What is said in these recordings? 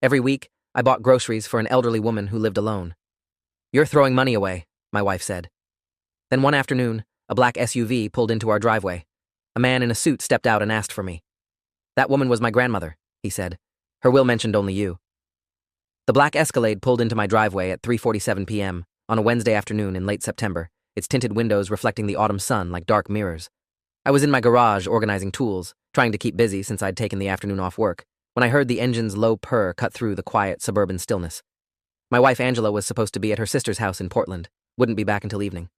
Every week, I bought groceries for an elderly woman who lived alone. "You're throwing money away," my wife said. Then one afternoon, a black SUV pulled into our driveway. A man in a suit stepped out and asked for me. "That woman was my grandmother," he said. "Her will mentioned only you." The black Escalade pulled into my driveway at 3:47 p.m. on a Wednesday afternoon in late September, its tinted windows reflecting the autumn sun like dark mirrors. I was in my garage organizing tools, trying to keep busy since I'd taken the afternoon off work, when I heard the engine's low purr cut through the quiet suburban stillness. My wife Angela was supposed to be at her sister's house in Portland, wouldn't be back until evening.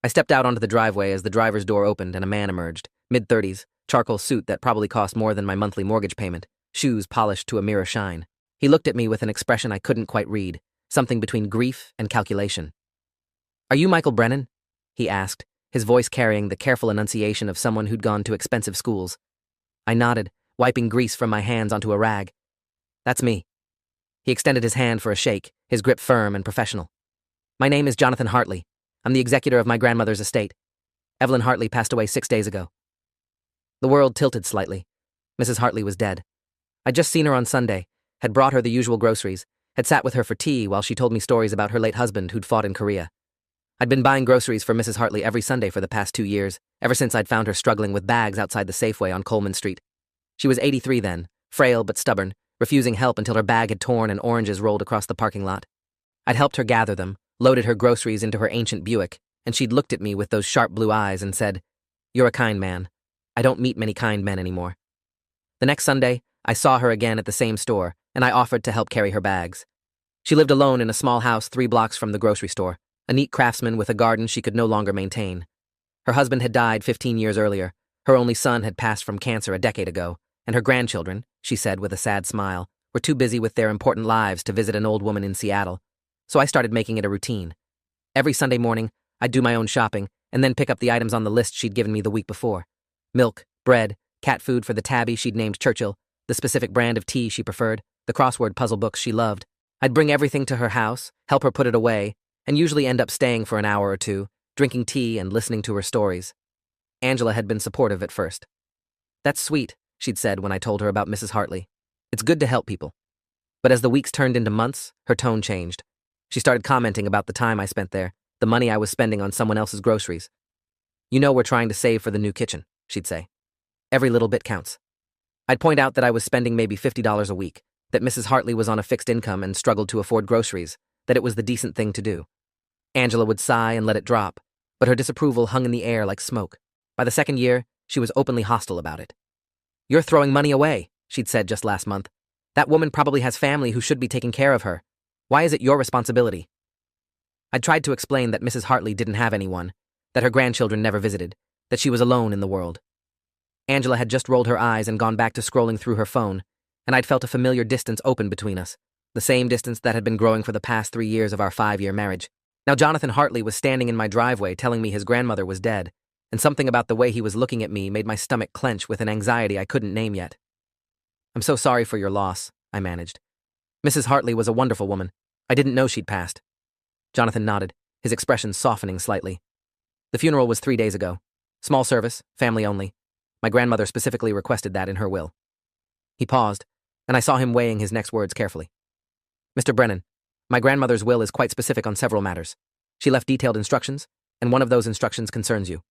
I stepped out onto the driveway as the driver's door opened and a man emerged, mid-30s, charcoal suit that probably cost more than my monthly mortgage payment, shoes polished to a mirror shine. He looked at me with an expression I couldn't quite read, something between grief and calculation. "Are you Michael Brennan?" he asked, his voice carrying the careful enunciation of someone who'd gone to expensive schools. I nodded, wiping grease from my hands onto a rag. "That's me." He extended his hand for a shake, his grip firm and professional. "My name is Jonathan Hartley. I'm the executor of my grandmother's estate. Evelyn Hartley passed away 6 days ago." The world tilted slightly. Mrs. Hartley was dead. I'd just seen her on Sunday, had brought her the usual groceries, had sat with her for tea while she told me stories about her late husband who'd fought in Korea. I'd been buying groceries for Mrs. Hartley every Sunday for the past 2 years, ever since I'd found her struggling with bags outside the Safeway on Coleman Street. She was 83 then, frail but stubborn, refusing help until her bag had torn and oranges rolled across the parking lot. I'd helped her gather them, loaded her groceries into her ancient Buick, and she'd looked at me with those sharp blue eyes and said, "You're a kind man. I don't meet many kind men anymore." The next Sunday, I saw her again at the same store, and I offered to help carry her bags. She lived alone in a small house 3 blocks from the grocery store, a neat craftsman with a garden she could no longer maintain. Her husband had died 15 years earlier, her only son had passed from cancer a decade ago, and her grandchildren, she said with a sad smile, were too busy with their important lives to visit an old woman in Seattle. So I started making it a routine. Every Sunday morning, I'd do my own shopping, and then pick up the items on the list she'd given me the week before. Milk, bread, cat food for the tabby she'd named Churchill, the specific brand of tea she preferred, the crossword puzzle books she loved. I'd bring everything to her house, help her put it away, and usually end up staying for an hour or two, drinking tea and listening to her stories. Angela had been supportive at first. "That's sweet," she'd said when I told her about Mrs. Hartley. "It's good to help people." But as the weeks turned into months, her tone changed. She started commenting about the time I spent there, the money I was spending on someone else's groceries. "You know we're trying to save for the new kitchen," she'd say. "Every little bit counts." I'd point out that I was spending maybe $50 a week, that Mrs. Hartley was on a fixed income and struggled to afford groceries, that it was the decent thing to do. Angela would sigh and let it drop, but her disapproval hung in the air like smoke. By the second year, she was openly hostile about it. "You're throwing money away," she'd said just last month. "That woman probably has family who should be taking care of her. Why is it your responsibility?" I'd tried to explain that Mrs. Hartley didn't have anyone, that her grandchildren never visited, that she was alone in the world. Angela had just rolled her eyes and gone back to scrolling through her phone, and I'd felt a familiar distance open between us, the same distance that had been growing for the past 3 years of our 5-year marriage. Now Jonathan Hartley was standing in my driveway telling me his grandmother was dead, and something about the way he was looking at me made my stomach clench with an anxiety I couldn't name yet. "I'm so sorry for your loss," I managed. "Mrs. Hartley was a wonderful woman. I didn't know she'd passed." Jonathan nodded, his expression softening slightly. "The funeral was 3 days ago. Small service, family only. My grandmother specifically requested that in her will." He paused, and I saw him weighing his next words carefully. "Mr. Brennan, my grandmother's will is quite specific on several matters. She left detailed instructions, and one of those instructions concerns you.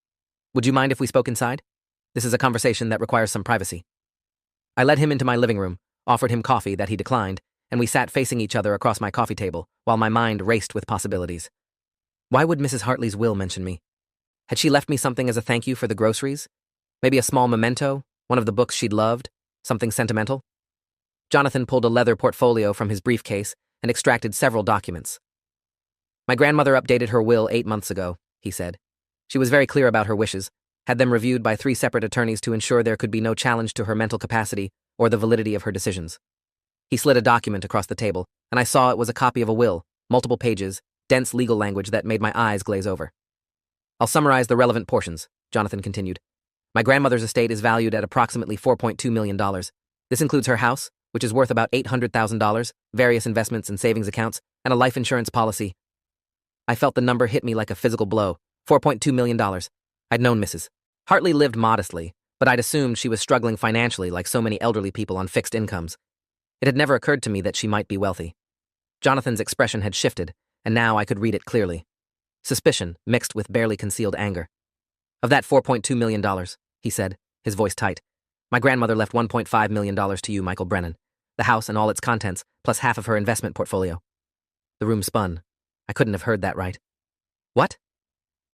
Would you mind if we spoke inside? This is a conversation that requires some privacy." I led him into my living room, offered him coffee that he declined, and we sat facing each other across my coffee table, while my mind raced with possibilities. Why would Mrs. Hartley's will mention me? Had she left me something as a thank you for the groceries? Maybe a small memento, one of the books she'd loved, something sentimental? Jonathan pulled a leather portfolio from his briefcase and extracted several documents. "My grandmother updated her will 8 months ago," he said. "She was very clear about her wishes, had them reviewed by 3 separate attorneys to ensure there could be no challenge to her mental capacity or the validity of her decisions." He slid a document across the table, and I saw it was a copy of a will, multiple pages, dense legal language that made my eyes glaze over. "I'll summarize the relevant portions," Jonathan continued. "My grandmother's estate is valued at approximately $4.2 million. This includes her house, which is worth about $800,000, various investments and savings accounts, and a life insurance policy." I felt the number hit me like a physical blow. $4.2 million. I'd known Mrs. Hartley lived modestly, but I'd assumed she was struggling financially like so many elderly people on fixed incomes. It had never occurred to me that she might be wealthy. Jonathan's expression had shifted, and now I could read it clearly. Suspicion mixed with barely concealed anger. Of that $4.2 million, he said, his voice tight, my grandmother left $1.5 million to you, Michael Brennan. The house and all its contents, plus half of her investment portfolio. The room spun. I couldn't have heard that right. What?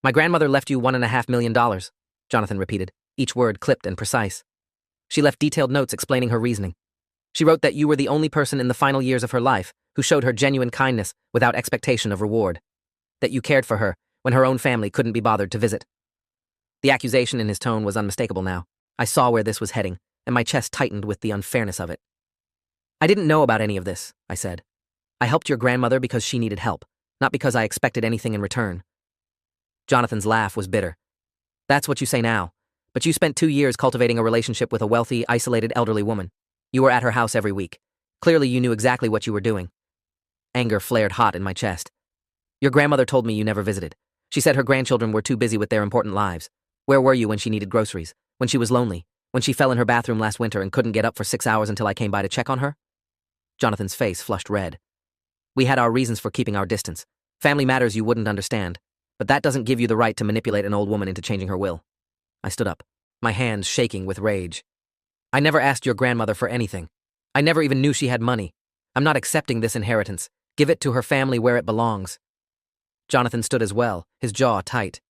My grandmother left you $1.5 million, Jonathan repeated, each word clipped and precise. She left detailed notes explaining her reasoning. She wrote that you were the only person in the final years of her life who showed her genuine kindness without expectation of reward. That you cared for her when her own family couldn't be bothered to visit. The accusation in his tone was unmistakable now. I saw where this was heading, and my chest tightened with the unfairness of it. I didn't know about any of this, I said. I helped your grandmother because she needed help, not because I expected anything in return. Jonathan's laugh was bitter. That's what you say now, but you spent 2 years cultivating a relationship with a wealthy, isolated elderly woman. You were at her house every week. Clearly you knew exactly what you were doing. Anger flared hot in my chest. Your grandmother told me you never visited. She said her grandchildren were too busy with their important lives. Where were you when she needed groceries? When she was lonely? When she fell in her bathroom last winter and couldn't get up for 6 hours until I came by to check on her? Jonathan's face flushed red. We had our reasons for keeping our distance. Family matters you wouldn't understand. But that doesn't give you the right to manipulate an old woman into changing her will. I stood up, my hands shaking with rage. I never asked your grandmother for anything. I never even knew she had money. I'm not accepting this inheritance. Give it to her family where it belongs. Jonathan stood as well, his jaw tight.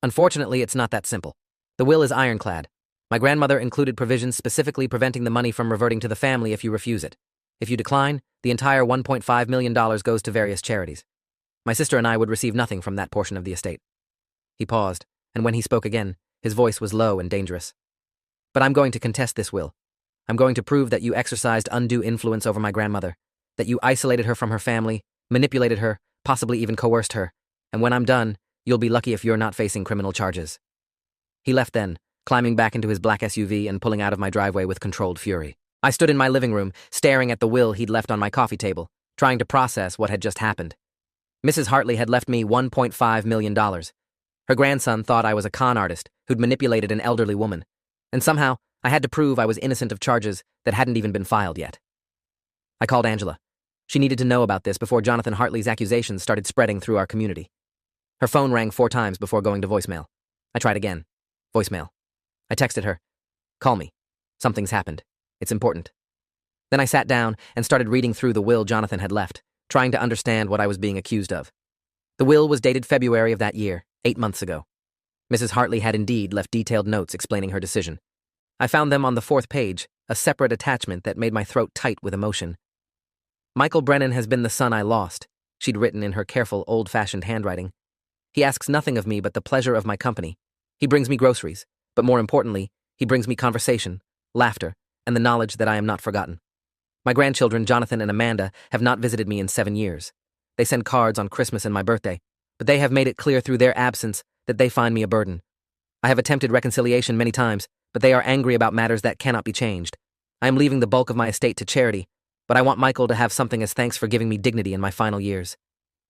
Unfortunately, it's not that simple. The will is ironclad. My grandmother included provisions specifically preventing the money from reverting to the family if you refuse it. If you decline, the entire $1.5 million goes to various charities. My sister and I would receive nothing from that portion of the estate. He paused, and when he spoke again, his voice was low and dangerous. But I'm going to contest this will. I'm going to prove that you exercised undue influence over my grandmother, that you isolated her from her family, manipulated her, possibly even coerced her, and when I'm done, you'll be lucky if you're not facing criminal charges. He left then, climbing back into his black SUV and pulling out of my driveway with controlled fury. I stood in my living room, staring at the will he'd left on my coffee table, trying to process what had just happened. Mrs. Hartley had left me $1.5 million. Her grandson thought I was a con artist who'd manipulated an elderly woman, and somehow I had to prove I was innocent of charges that hadn't even been filed yet. I called Angela. She needed to know about this before Jonathan Hartley's accusations started spreading through our community. Her phone rang 4 times before going to voicemail. I tried again. Voicemail. I texted her. Call me. Something's happened. It's important. Then I sat down and started reading through the will Jonathan had left, trying to understand what I was being accused of. The will was dated February of that year, 8 months ago. Mrs. Hartley had indeed left detailed notes explaining her decision. I found them on the 4th page, a separate attachment that made my throat tight with emotion. Michael Brennan has been the son I lost, she'd written in her careful, old-fashioned handwriting. He asks nothing of me but the pleasure of my company. He brings me groceries, but more importantly, he brings me conversation, laughter, and the knowledge that I am not forgotten. My grandchildren, Jonathan and Amanda, have not visited me in 7 years. They send cards on Christmas and my birthday, but they have made it clear through their absence that they find me a burden. I have attempted reconciliation many times, but they are angry about matters that cannot be changed. I am leaving the bulk of my estate to charity, but I want Michael to have something as thanks for giving me dignity in my final years.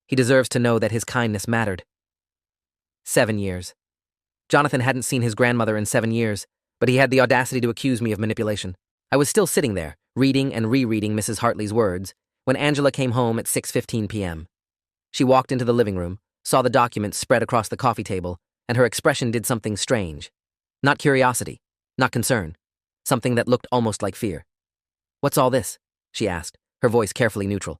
He deserves to know that his kindness mattered. 7 years. Jonathan hadn't seen his grandmother in 7 years, but he had the audacity to accuse me of manipulation. I was still sitting there, reading and rereading Mrs. Hartley's words, when Angela came home at 6:15 p.m. She walked into the living room, saw the documents spread across the coffee table, and her expression did something strange. Not curiosity, not concern, something that looked almost like fear. What's all this? She asked, her voice carefully neutral.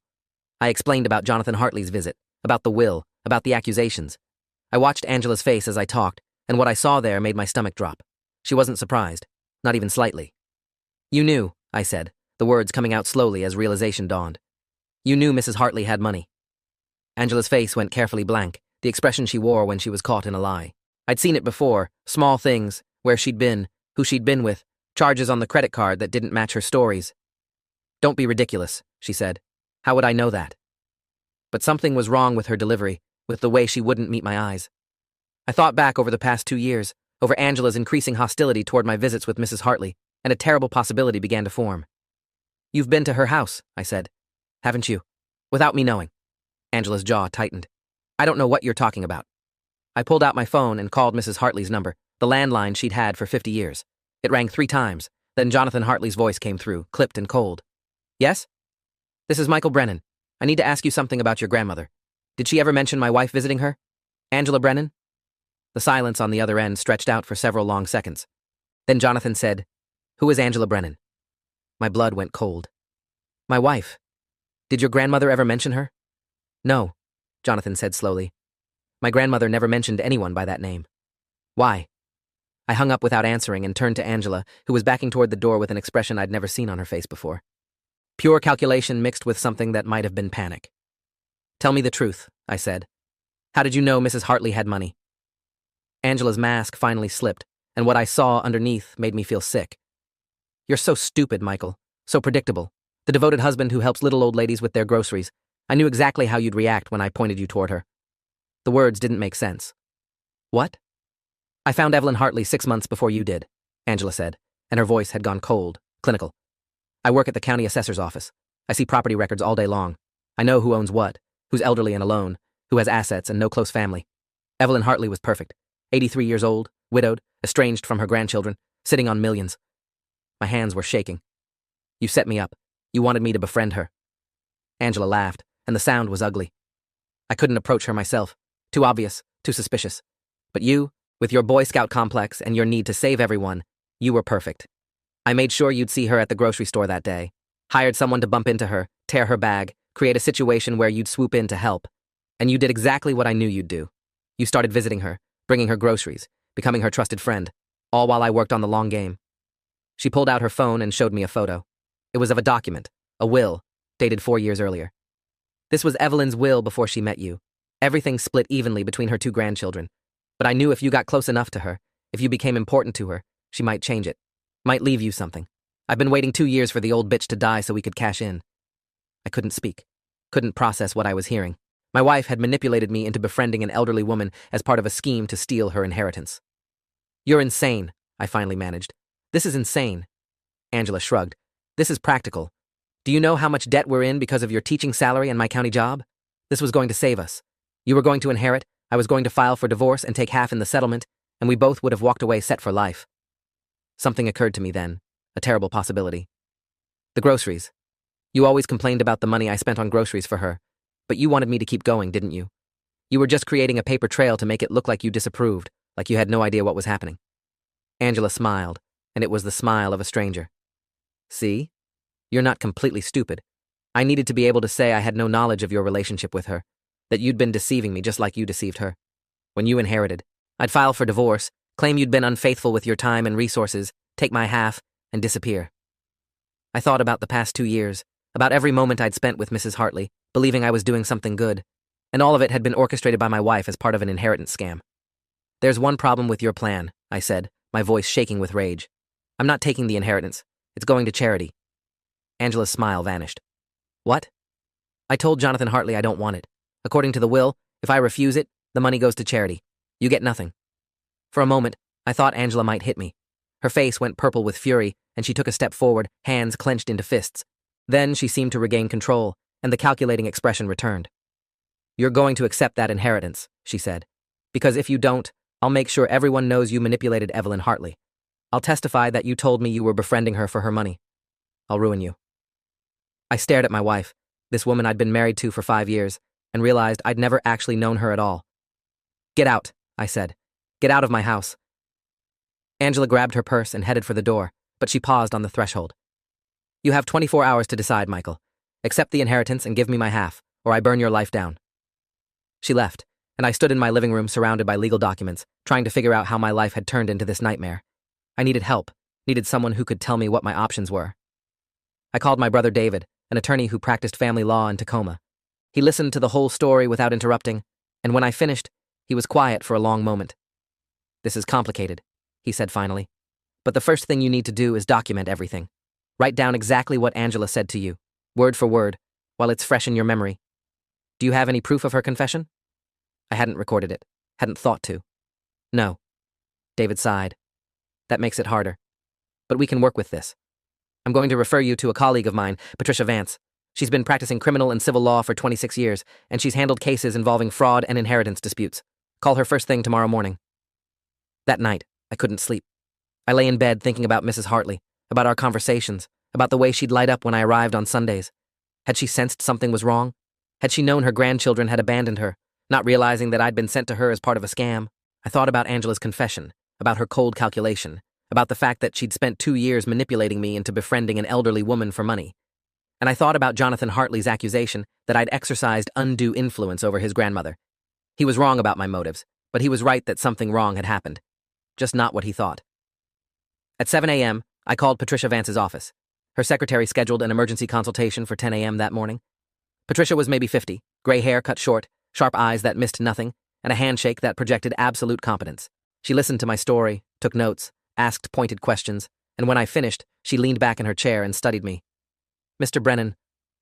I explained about Jonathan Hartley's visit, about the will, about the accusations. I watched Angela's face as I talked, and what I saw there made my stomach drop. She wasn't surprised, not even slightly. You knew, I said, the words coming out slowly as realization dawned. You knew Mrs. Hartley had money. Angela's face went carefully blank, the expression she wore when she was caught in a lie. I'd seen it before, small things, where she'd been, who she'd been with, charges on the credit card that didn't match her stories. Don't be ridiculous, she said. How would I know that? But something was wrong with her delivery, with the way she wouldn't meet my eyes. I thought back over the past 2 years, over Angela's increasing hostility toward my visits with Mrs. Hartley, and a terrible possibility began to form. You've been to her house, I said. Haven't you? Without me knowing. Angela's jaw tightened. I don't know what you're talking about. I pulled out my phone and called Mrs. Hartley's number, the landline she'd had for 50 years. It rang 3 times, then Jonathan Hartley's voice came through, clipped and cold. Yes? This is Michael Brennan. I need to ask you something about your grandmother. Did she ever mention my wife visiting her? Angela Brennan? The silence on the other end stretched out for several long seconds. Then Jonathan said, "Who is Angela Brennan?" My blood went cold. My wife. Did your grandmother ever mention her? No, Jonathan said slowly. My grandmother never mentioned anyone by that name. Why? I hung up without answering and turned to Angela, who was backing toward the door with an expression I'd never seen on her face before. Pure calculation mixed with something that might have been panic. Tell me the truth, I said. How did you know Mrs. Hartley had money? Angela's mask finally slipped, and what I saw underneath made me feel sick. You're so stupid, Michael. So predictable. The devoted husband who helps little old ladies with their groceries. I knew exactly how you'd react when I pointed you toward her. The words didn't make sense. What? I found Evelyn Hartley 6 months before you did, Angela said, and her voice had gone cold, clinical. I work at the county assessor's office. I see property records all day long. I know who owns what, who's elderly and alone, who has assets and no close family. Evelyn Hartley was perfect. 83 years old, widowed, estranged from her grandchildren, sitting on millions. My hands were shaking. You set me up. You wanted me to befriend her. Angela laughed, and the sound was ugly. I couldn't approach her myself. Too obvious, too suspicious. But you, with your Boy Scout complex and your need to save everyone, you were perfect. I made sure you'd see her at the grocery store that day. Hired someone to bump into her, tear her bag, create a situation where you'd swoop in to help. And you did exactly what I knew you'd do. You started visiting her, bringing her groceries, becoming her trusted friend, all while I worked on the long game. She pulled out her phone and showed me a photo. It was of a document, a will, dated 4 years earlier. This was Evelyn's will before she met you. Everything split evenly between her 2 grandchildren. But I knew if you got close enough to her, if you became important to her, she might change it. Might leave you something. I've been waiting 2 years for the old bitch to die so we could cash in. I couldn't speak. Couldn't process what I was hearing. My wife had manipulated me into befriending an elderly woman as part of a scheme to steal her inheritance. You're insane, I finally managed. This is insane. Angela shrugged. This is practical. Do you know how much debt we're in because of your teaching salary and my county job? This was going to save us. You were going to inherit, I was going to file for divorce and take half in the settlement, and we both would have walked away set for life. Something occurred to me then, a terrible possibility. The groceries. You always complained about the money I spent on groceries for her, but you wanted me to keep going, didn't you? You were just creating a paper trail to make it look like you disapproved, like you had no idea what was happening. Angela smiled, and it was the smile of a stranger. See? You're not completely stupid. I needed to be able to say I had no knowledge of your relationship with her, that you'd been deceiving me just like you deceived her. When you inherited, I'd file for divorce, claim you'd been unfaithful with your time and resources, take my half, and disappear. I thought about the past 2 years, about every moment I'd spent with Mrs. Hartley, believing I was doing something good, and all of it had been orchestrated by my wife as part of an inheritance scam. There's one problem with your plan, I said, my voice shaking with rage. I'm not taking the inheritance. It's going to charity. Angela's smile vanished. What? I told Jonathan Hartley I don't want it. According to the will, if I refuse it, the money goes to charity. You get nothing. For a moment, I thought Angela might hit me. Her face went purple with fury, and she took a step forward, hands clenched into fists. Then she seemed to regain control, and the calculating expression returned. You're going to accept that inheritance, she said. Because if you don't, I'll make sure everyone knows you manipulated Evelyn Hartley. I'll testify that you told me you were befriending her for her money. I'll ruin you. I stared at my wife, this woman I'd been married to for 5 years, and realized I'd never actually known her at all. Get out, I said. Get out of my house. Angela grabbed her purse and headed for the door, but she paused on the threshold. You have 24 hours to decide, Michael. Accept the inheritance and give me my half, or I burn your life down. She left, and I stood in my living room surrounded by legal documents, trying to figure out how my life had turned into this nightmare. I needed help, needed someone who could tell me what my options were. I called my brother David, an attorney who practiced family law in Tacoma. He listened to the whole story without interrupting, and when I finished, he was quiet for a long moment. This is complicated, he said finally. But the first thing you need to do is document everything. Write down exactly what Angela said to you, word for word, while it's fresh in your memory. Do you have any proof of her confession? I hadn't recorded it, hadn't thought to. No. David sighed. That makes it harder. But we can work with this. I'm going to refer you to a colleague of mine, Patricia Vance. She's been practicing criminal and civil law for 26 years, and she's handled cases involving fraud and inheritance disputes. Call her first thing tomorrow morning. That night, I couldn't sleep. I lay in bed thinking about Mrs. Hartley, about our conversations, about the way she'd light up when I arrived on Sundays. Had she sensed something was wrong? Had she known her grandchildren had abandoned her, not realizing that I'd been sent to her as part of a scam? I thought about Angela's confession, about her cold calculation, about the fact that she'd spent 2 years manipulating me into befriending an elderly woman for money. And I thought about Jonathan Hartley's accusation that I'd exercised undue influence over his grandmother. He was wrong about my motives, but he was right that something wrong had happened. Just not what he thought. At 7 a.m., I called Patricia Vance's office. Her secretary scheduled an emergency consultation for 10 a.m. that morning. Patricia was maybe 50, gray hair cut short, sharp eyes that missed nothing, and a handshake that projected absolute competence. She listened to my story, took notes, asked pointed questions, and when I finished, she leaned back in her chair and studied me. "Mr. Brennan,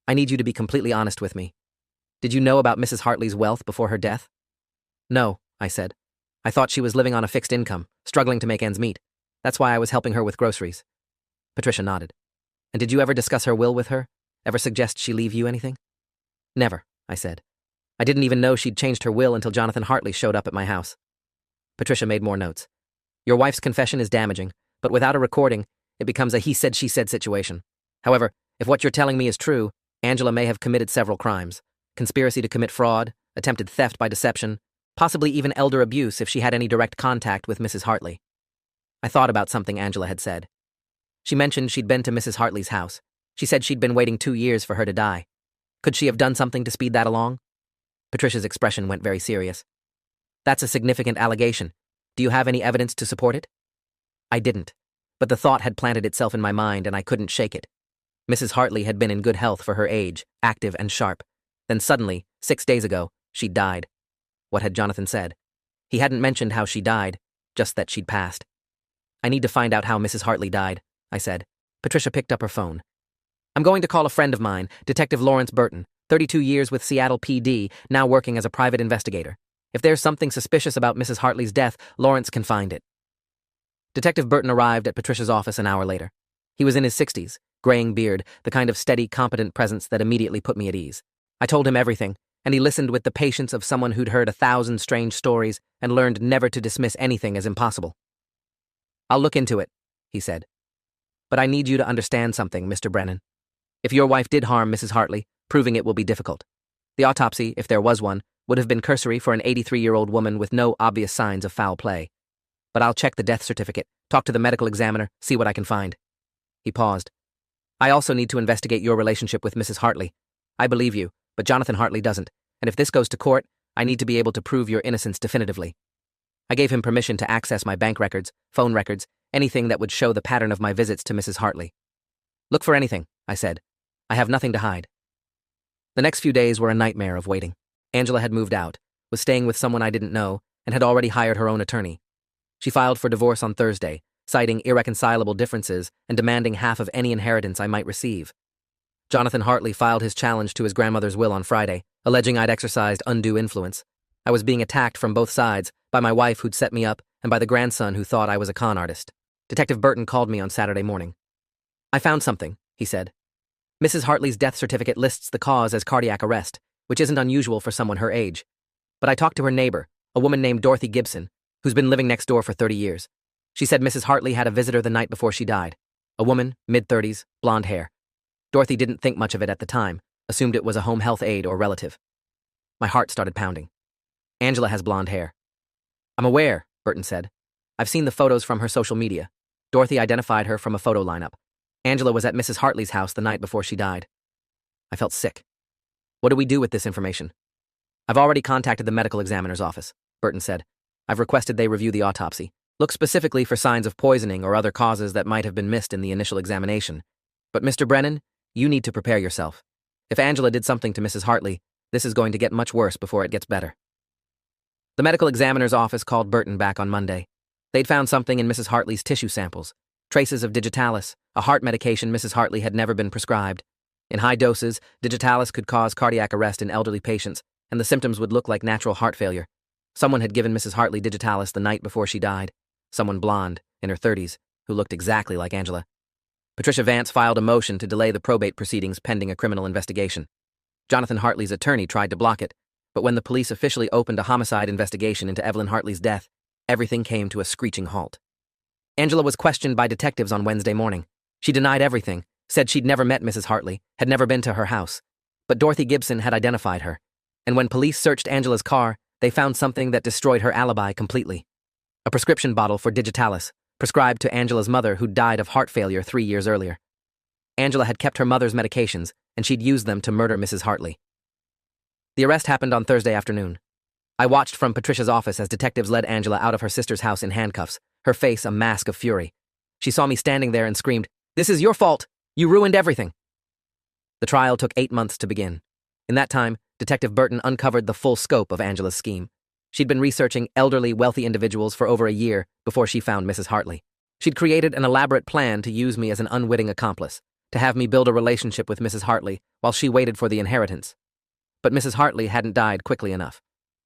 I need you to be completely honest with me. Did you know about Mrs. Hartley's wealth before her death?" "No," I said. "I thought she was living on a fixed income, struggling to make ends meet. That's why I was helping her with groceries." Patricia nodded. "And did you ever discuss her will with her? Ever suggest she leave you anything?" "Never," I said. "I didn't even know she'd changed her will until Jonathan Hartley showed up at my house." Patricia made more notes. "Your wife's confession is damaging, but without a recording, it becomes a he said she said situation. However, if what you're telling me is true, Angela may have committed several crimes: conspiracy to commit fraud, attempted theft by deception, possibly even elder abuse if she had any direct contact with Mrs. Hartley." I thought about something Angela had said. She mentioned she'd been to Mrs. Hartley's house. She said she'd been waiting 2 years for her to die. Could she have done something to speed that along? Patricia's expression went very serious. "That's a significant allegation. Do you have any evidence to support it?" I didn't, but the thought had planted itself in my mind and I couldn't shake it. Mrs. Hartley had been in good health for her age, active and sharp. Then suddenly, 6 days ago, she'd died. What had Jonathan said? He hadn't mentioned how she died, just that she'd passed. "I need to find out how Mrs. Hartley died," I said. Patricia picked up her phone. "I'm going to call a friend of mine, Detective Lawrence Burton, 32 years with Seattle PD, now working as a private investigator. If there's something suspicious about Mrs. Hartley's death, Lawrence can find it." Detective Burton arrived at Patricia's office an hour later. He was in his 60s, graying beard, the kind of steady, competent presence that immediately put me at ease. I told him everything, and he listened with the patience of someone who'd heard 1,000 strange stories and learned never to dismiss anything as impossible. "I'll look into it," he said. "But I need you to understand something, Mr. Brennan. If your wife did harm Mrs. Hartley, proving it will be difficult. The autopsy, if there was one, would have been cursory for an 83-year-old woman with no obvious signs of foul play. But I'll check the death certificate, talk to the medical examiner, see what I can find." He paused. "I also need to investigate your relationship with Mrs. Hartley. I believe you, but Jonathan Hartley doesn't, and if this goes to court, I need to be able to prove your innocence definitively." I gave him permission to access my bank records, phone records, anything that would show the pattern of my visits to Mrs. Hartley. "Look for anything," I said. "I have nothing to hide." The next few days were a nightmare of waiting. Angela had moved out, was staying with someone I didn't know, and had already hired her own attorney. She filed for divorce on Thursday, citing irreconcilable differences and demanding half of any inheritance I might receive. Jonathan Hartley filed his challenge to his grandmother's will on Friday, alleging I'd exercised undue influence. I was being attacked from both sides, by my wife who'd set me up, and by the grandson who thought I was a con artist. Detective Burton called me on Saturday morning. "I found something," he said. "Mrs. Hartley's death certificate lists the cause as cardiac arrest, which isn't unusual for someone her age. But I talked to her neighbor, a woman named Dorothy Gibson, who's been living next door for 30 years. She said Mrs. Hartley had a visitor the night before she died. A woman, mid-30s, blonde hair. Dorothy didn't think much of it at the time, assumed it was a home health aide or relative." My heart started pounding. "Angela has blonde hair." "I'm aware," Burton said. "I've seen the photos from her social media. Dorothy identified her from a photo lineup. Angela was at Mrs. Hartley's house the night before she died." I felt sick. "What do we do with this information?" "I've already contacted the medical examiner's office," Burton said. "I've requested they review the autopsy. Look specifically for signs of poisoning or other causes that might have been missed in the initial examination. But Mr. Brennan, you need to prepare yourself. If Angela did something to Mrs. Hartley, this is going to get much worse before it gets better." The medical examiner's office called Burton back on Monday. They'd found something in Mrs. Hartley's tissue samples, traces of digitalis, a heart medication Mrs. Hartley had never been prescribed. In high doses, digitalis could cause cardiac arrest in elderly patients, and the symptoms would look like natural heart failure. Someone had given Mrs. Hartley digitalis the night before she died. Someone blonde, in her 30s, who looked exactly like Angela. Patricia Vance filed a motion to delay the probate proceedings pending a criminal investigation. Jonathan Hartley's attorney tried to block it, but when the police officially opened a homicide investigation into Evelyn Hartley's death, everything came to a screeching halt. Angela was questioned by detectives on Wednesday morning. She denied everything, said she'd never met Mrs. Hartley, had never been to her house. But Dorothy Gibson had identified her. And when police searched Angela's car, they found something that destroyed her alibi completely. A prescription bottle for digitalis, prescribed to Angela's mother who'd died of heart failure 3 years earlier. Angela had kept her mother's medications, and she'd used them to murder Mrs. Hartley. The arrest happened on Thursday afternoon. I watched from Patricia's office as detectives led Angela out of her sister's house in handcuffs, her face a mask of fury. She saw me standing there and screamed, "This is your fault! You ruined everything!" The trial took 8 months to begin. In that time, Detective Burton uncovered the full scope of Angela's scheme. She'd been researching elderly, wealthy individuals for over a year before she found Mrs. Hartley. She'd created an elaborate plan to use me as an unwitting accomplice, to have me build a relationship with Mrs. Hartley while she waited for the inheritance. But Mrs. Hartley hadn't died quickly enough.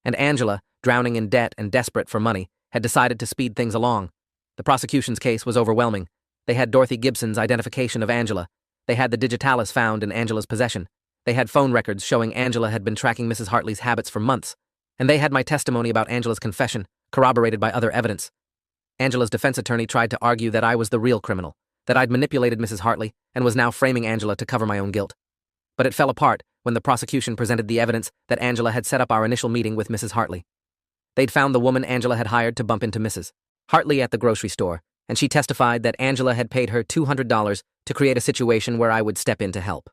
And Angela, drowning in debt and desperate for money, had decided to speed things along. The prosecution's case was overwhelming. They had Dorothy Gibson's identification of Angela. They had the digitalis found in Angela's possession. They had phone records showing Angela had been tracking Mrs. Hartley's habits for months. And they had my testimony about Angela's confession, corroborated by other evidence. Angela's defense attorney tried to argue that I was the real criminal, that I'd manipulated Mrs. Hartley and was now framing Angela to cover my own guilt. But it fell apart when the prosecution presented the evidence that Angela had set up our initial meeting with Mrs. Hartley. They'd found the woman Angela had hired to bump into Mrs. Hartley at the grocery store, and she testified that Angela had paid her $200 to create a situation where I would step in to help.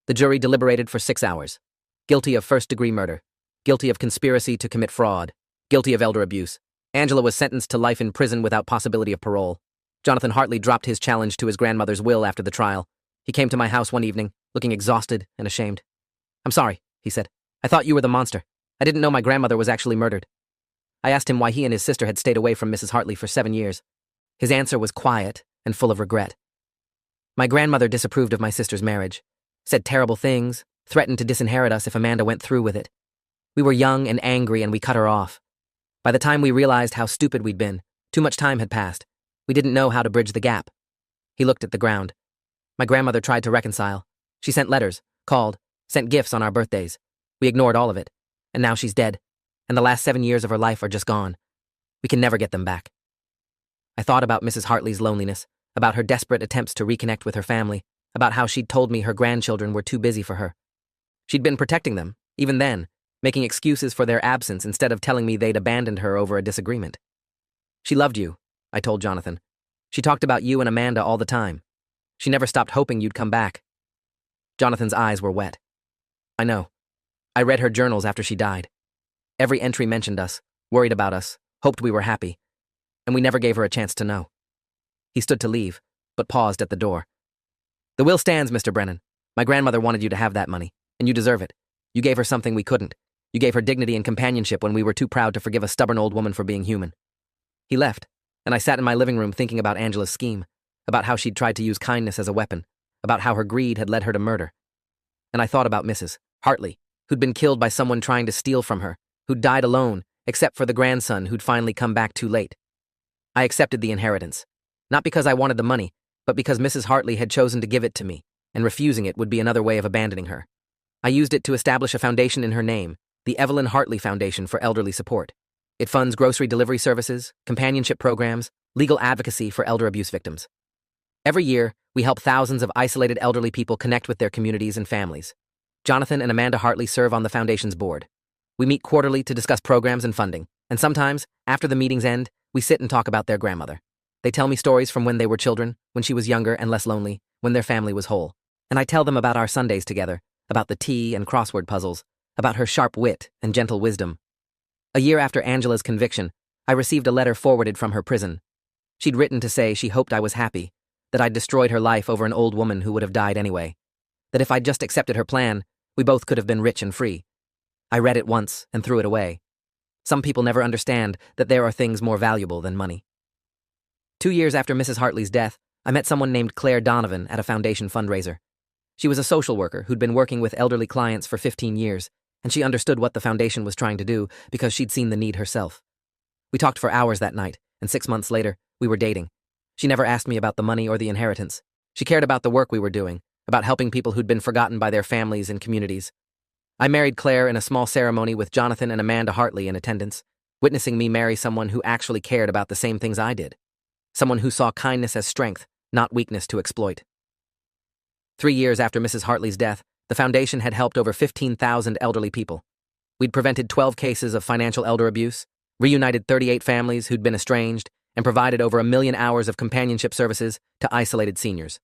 The jury deliberated for 6 hours. Guilty of first-degree murder. Guilty of conspiracy to commit fraud. Guilty of elder abuse. Angela was sentenced to life in prison without possibility of parole. Jonathan Hartley dropped his challenge to his grandmother's will after the trial. He came to my house one evening, looking exhausted and ashamed. "I'm sorry," he said. "I thought you were the monster. I didn't know my grandmother was actually murdered." I asked him why he and his sister had stayed away from Mrs. Hartley for 7 years. His answer was quiet and full of regret. "My grandmother disapproved of my sister's marriage, said terrible things, threatened to disinherit us if Amanda went through with it. We were young and angry and we cut her off. By the time we realized how stupid we'd been, too much time had passed. We didn't know how to bridge the gap." He looked at the ground. "My grandmother tried to reconcile. She sent letters, called, sent gifts on our birthdays. We ignored all of it. And now she's dead. And the last 7 years of her life are just gone. We can never get them back." I thought about Mrs. Hartley's loneliness, about her desperate attempts to reconnect with her family, about how she'd told me her grandchildren were too busy for her. She'd been protecting them, even then, making excuses for their absence instead of telling me they'd abandoned her over a disagreement. "She loved you," I told Jonathan. "She talked about you and Amanda all the time. She never stopped hoping you'd come back." Jonathan's eyes were wet. "I know. I read her journals after she died. Every entry mentioned us, worried about us, hoped we were happy. And we never gave her a chance to know." He stood to leave, but paused at the door. "The will stands, Mr. Brennan. My grandmother wanted you to have that money, and you deserve it. You gave her something we couldn't. You gave her dignity and companionship when we were too proud to forgive a stubborn old woman for being human." He left, and I sat in my living room thinking about Angela's scheme, about how she'd tried to use kindness as a weapon, about how her greed had led her to murder. And I thought about Mrs. Hartley, who'd been killed by someone trying to steal from her, who'd died alone, except for the grandson who'd finally come back too late. I accepted the inheritance, not because I wanted the money, but because Mrs. Hartley had chosen to give it to me, and refusing it would be another way of abandoning her. I used it to establish a foundation in her name, the Evelyn Hartley Foundation for Elderly Support. It funds grocery delivery services, companionship programs, legal advocacy for elder abuse victims. Every year, we help thousands of isolated elderly people connect with their communities and families. Jonathan and Amanda Hartley serve on the foundation's board. We meet quarterly to discuss programs and funding, and sometimes, after the meetings end, we sit and talk about their grandmother. They tell me stories from when they were children, when she was younger and less lonely, when their family was whole. And I tell them about our Sundays together, about the tea and crossword puzzles, about her sharp wit and gentle wisdom. A year after Angela's conviction, I received a letter forwarded from her prison. She'd written to say she hoped I was happy, that I'd destroyed her life over an old woman who would have died anyway, that if I'd just accepted her plan, we both could have been rich and free. I read it once and threw it away. Some people never understand that there are things more valuable than money. 2 years after Mrs. Hartley's death, I met someone named Claire Donovan at a foundation fundraiser. She was a social worker who'd been working with elderly clients for 15 years, and she understood what the foundation was trying to do because she'd seen the need herself. We talked for hours that night, and 6 months later, we were dating. She never asked me about the money or the inheritance. She cared about the work we were doing, about helping people who'd been forgotten by their families and communities. I married Claire in a small ceremony with Jonathan and Amanda Hartley in attendance, witnessing me marry someone who actually cared about the same things I did. Someone who saw kindness as strength, not weakness to exploit. 3 years after Mrs. Hartley's death, the foundation had helped over 15,000 elderly people. We'd prevented 12 cases of financial elder abuse, reunited 38 families who'd been estranged, and provided over 1 million hours of companionship services to isolated seniors.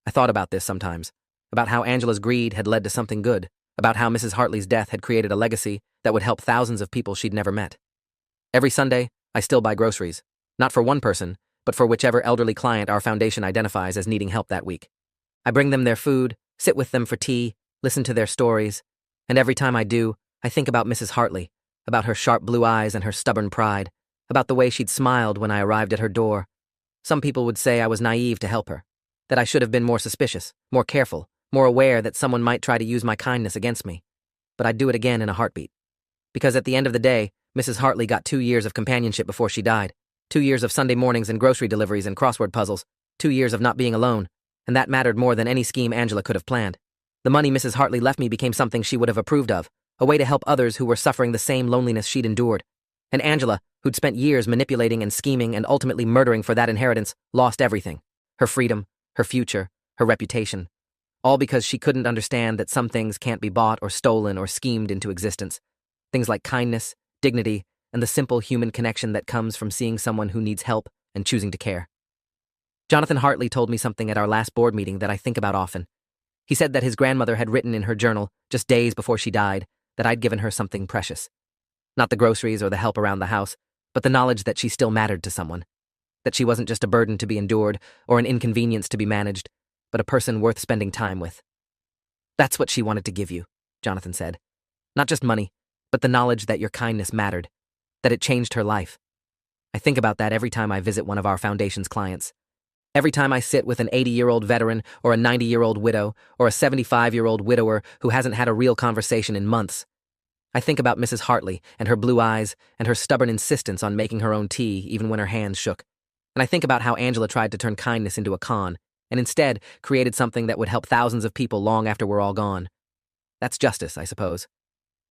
I thought about this sometimes, about how Angela's greed had led to something good, about how Mrs. Hartley's death had created a legacy that would help thousands of people she'd never met. Every Sunday, I still buy groceries, not for one person, but for whichever elderly client our foundation identifies as needing help that week. I bring them their food, sit with them for tea, listen to their stories, and every time I do, I think about Mrs. Hartley, about her sharp blue eyes and her stubborn pride, about the way she'd smiled when I arrived at her door. Some people would say I was naive to help her, that I should have been more suspicious, more careful, more aware that someone might try to use my kindness against me. But I'd do it again in a heartbeat. Because at the end of the day, Mrs. Hartley got 2 years of companionship before she died, 2 years of Sunday mornings and grocery deliveries and crossword puzzles, 2 years of not being alone, and that mattered more than any scheme Angela could have planned. The money Mrs. Hartley left me became something she would have approved of, a way to help others who were suffering the same loneliness she'd endured. And Angela, who'd spent years manipulating and scheming and ultimately murdering for that inheritance, lost everything. Her freedom, her future, her reputation. All because she couldn't understand that some things can't be bought or stolen or schemed into existence. Things like kindness, dignity, and the simple human connection that comes from seeing someone who needs help and choosing to care. Jonathan Hartley told me something at our last board meeting that I think about often. He said that his grandmother had written in her journal, just days before she died, that I'd given her something precious. Not the groceries or the help around the house, but the knowledge that she still mattered to someone. That she wasn't just a burden to be endured or an inconvenience to be managed, but a person worth spending time with. That's what she wanted to give you, Jonathan said. Not just money, but the knowledge that your kindness mattered, that it changed her life. I think about that every time I visit one of our foundation's clients. Every time I sit with an 80-year-old veteran or a 90-year-old widow or a 75-year-old widower who hasn't had a real conversation in months, I think about Mrs. Hartley and her blue eyes and her stubborn insistence on making her own tea even when her hands shook. And I think about how Angela tried to turn kindness into a con and instead created something that would help thousands of people long after we're all gone. That's justice, I suppose.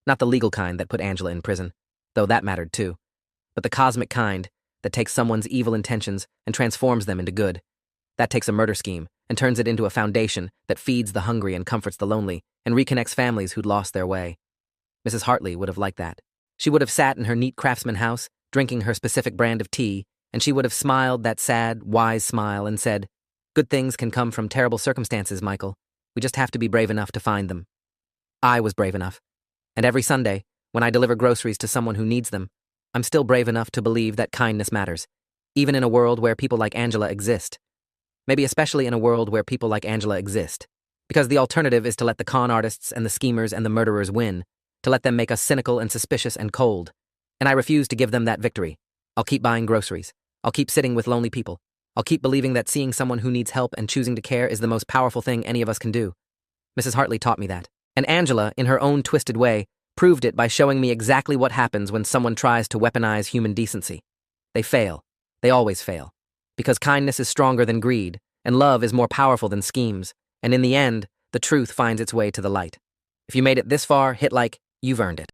Not the legal kind that put Angela in prison, though that mattered too, but the cosmic kind that takes someone's evil intentions and transforms them into good. That takes a murder scheme and turns it into a foundation that feeds the hungry and comforts the lonely and reconnects families who'd lost their way. Mrs. Hartley would have liked that. She would have sat in her neat craftsman house, drinking her specific brand of tea, and she would have smiled that sad, wise smile and said, "Good things can come from terrible circumstances, Michael. We just have to be brave enough to find them." I was brave enough. And every Sunday, when I deliver groceries to someone who needs them, I'm still brave enough to believe that kindness matters, even in a world where people like Angela exist. Maybe especially in a world where people like Angela exist. Because the alternative is to let the con artists and the schemers and the murderers win, to let them make us cynical and suspicious and cold. And I refuse to give them that victory. I'll keep buying groceries. I'll keep sitting with lonely people. I'll keep believing that seeing someone who needs help and choosing to care is the most powerful thing any of us can do. Mrs. Hartley taught me that. And Angela, in her own twisted way, proved it by showing me exactly what happens when someone tries to weaponize human decency. They fail. They always fail. Because kindness is stronger than greed, and love is more powerful than schemes, and in the end, the truth finds its way to the light. If you made it this far, hit like, you've earned it.